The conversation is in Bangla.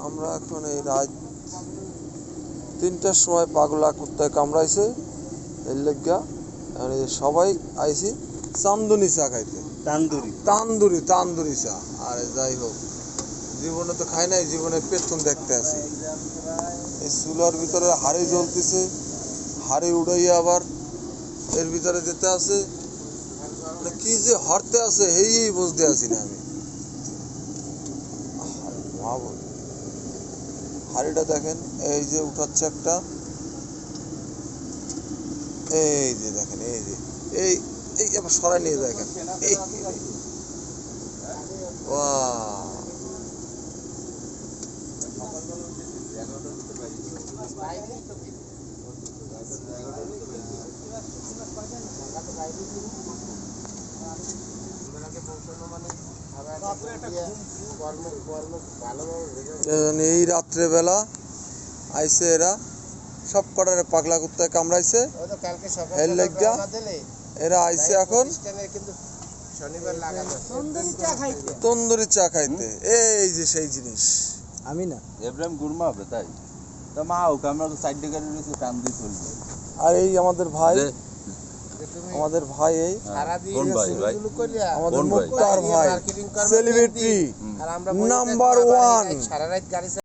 আমরা এখন এই রাত 3টার সময় পাগলা কুত্তায় কামড়াইছে এর লেগা মানে সবাই আইছি চান্দুনি চা খাইতে। তান্দুরি চা। আরে যাই হোক, জীবনে তো খাই নাই, জীবনে পেছন দেখতে আছি। এই চুলার ভিতরে হাড়ি জ্বলতেছে, হাড়ি উড়াইয়া আবার এর ভিতরে যেতে আছে, মানে কি যে হরতে আছে এই বুঝতে আছি না আমি। হাড়িটা দেখেন, এই যে উঠাচ্ছে একটা, এই যে দেখেন, এই যে এই এই আবার সরাই নিয়ে দেখেন, এই এই রাত্রেবেলা আইসে এরা সব কটারে পাগলা কুত্তায় কামড়াইছে এর লেগা এরা আইসে এখন তন্দুরি চা খাইতে। এই যে সেই জিনিস। আমি না এব্রাহিম গুরমা হবে তাই তো মা হোক, আমরা তো সাইড দিকে রয়েছে, টান দিয়ে চলবে। আর এই আমাদের ভাই এই কোন ভাই ভাই? আমাদের মুক্তার ভাই, সেলিব্রিটি নাম্বার 1।